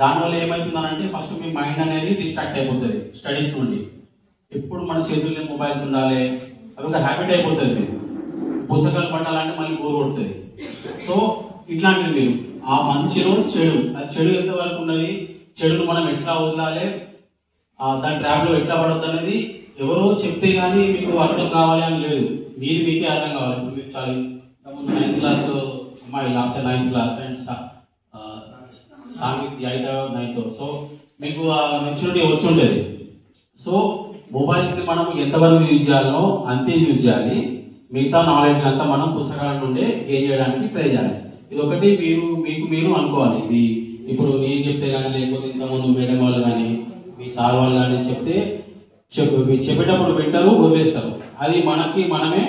దానివల్ల ఏమవుతుందనంటే ఫస్ట్ మీ మైండ్ అనేది డిస్ట్రాక్ట్ అయిపోతుంది స్టడీస్ నుండి. ఎప్పుడు మన చేతుల్లో మొబైల్స్ ఉండాలి, అది ఒక హ్యాబిట్ అయిపోతుంది. మీకు పుస్తకాలు పట్టాలంటే మళ్ళీ బోర్ కొడుతుంది. సో ఇట్లాంటివి మీరు ఆ మంచిలో చెడు, ఆ చెడు ఎంతవరకు ఉన్నది, చెడును మనం ఎట్లా వదలాలి, దాని ట్రాప్లో ఎట్లా పడవద్దు అనేది ఎవరో చెప్తే కానీ మీకు అర్థం కావాలి అని లేదు, మీరు మీకే అర్థం కావాలి. ఇప్పుడు మీరు చాలా 9th క్లాస్లో అమ్మాయి లాస్ట్ 9th క్లాస్ అండ్ సాంఘిక 8th 9th, సో మీకు ఆ మెచ్యూరిటీ వచ్చి ఉంటుంది. సో మొబైల్స్ని మనం ఎంతవరకు యూజ్ చేయాలో అంతే యూజ్ చేయాలి. మిగతా నాలెడ్జ్ అంతా మనం పుస్తకాల నుండే గెయిన్ చేయడానికి ట్రై చేయాలి. ఇది ఒకటి మీరు అనుకోవాలి. ఇది ఇప్పుడు నేను చెప్తే కానీ, లేకపోతే ఇంతకుముందు మేడం వాళ్ళు కానీ మీ సార్ వాళ్ళు కానీ చెప్తే చెప్పేటప్పుడు వింటారు, వదిలేస్తారు. అది మనమే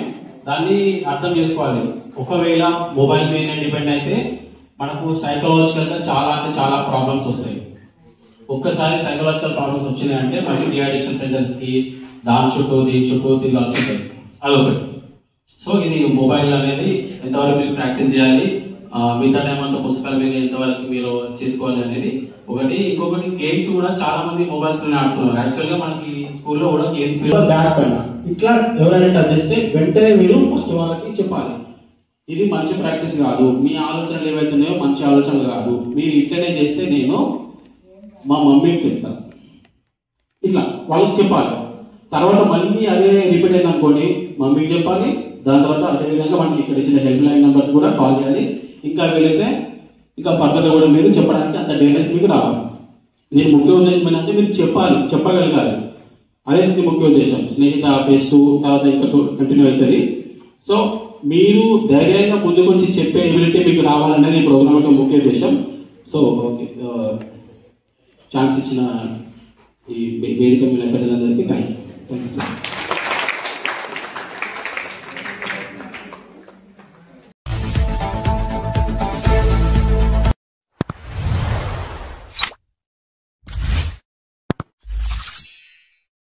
దాన్ని అర్థం చేసుకోవాలి. ఒకవేళ మొబైల్ మీద డిపెండ్ అయితే మనకు సైకలాజికల్గా చాలా అంటే చాలా ప్రాబ్లమ్స్ వస్తాయి. ఒక్కసారి సైకలాజికల్ ప్రాబ్లమ్స్ వచ్చినాయి అంటే మళ్ళీ డిఅడిక్షన్ సెంటర్స్కి దాని చుట్టూ దీని చుట్టూ తిరగాల్సి ఉంటుంది. అదొకటి. సో ఇది మొబైల్ అనేది ఎంతవరకు మీరు ప్రాక్టీస్ చేయాలి, మిగతా టైం అంతా పుస్తకాల మీద ఎంతవరకు మీరు చేసుకోవాలి అనేది ఒకటి. ఇంకొకటి గేమ్స్ కూడా చాలా మంది మొబైల్స్ లోనే ఆడుతున్నారు. యాక్చువల్గా మనకి స్కూల్లో కూడా గేమ్స్ బ్యాక్ పైన ఇట్లా ఎవరైనా టచ్ చేస్తే వెంటనే మీరు ఫస్ట్ వాళ్ళకి చెప్పాలి, ఇది మంచి ప్రాక్టీస్ కాదు, మీ ఆలోచనలు ఏవైతున్నాయో మంచి ఆలోచనలు కాదు, మీరు ఇట్లనే చేస్తే నేను మా మమ్మీకి చెప్తాను, ఇట్లా వాళ్ళకి చెప్పాలి. తర్వాత మళ్ళీ అదే రిపీట్ అయింది అనుకోండి, మమ్మీకి చెప్పాలి. దాని తర్వాత అదేవిధంగా మనకి ఇక్కడ ఇచ్చిన హెల్ప్ లైన్ నెంబర్స్ కూడా కాల్ చేయాలి. ఇంకా వీలైతే ఇంకా ఫర్దర్గా కూడా మీరు చెప్పడానికి అంత డేటెస్ మీకు రావాలి. దీని ముఖ్య ఉద్దేశం ఏంటంటే మీరు చెప్పగలగాలి. అదే ముఖ్య ఉద్దేశం. స్నేహిత ఫేస్ 2 తర్వాత ఇంకా కంటిన్యూ అవుతుంది. సో మీరు ధైర్యంగా ముందుకు వచ్చి చెప్పే ఎబిలిటీ మీకు రావాలనేది ఈ ప్రోగ్రామ్ యొక్క ముఖ్య ఉద్దేశం. సో ఓకే, ఛాన్స్ ఇచ్చిన ఈ వేదిక మీద పెద్దలందరికీ థ్యాంక్ యూ.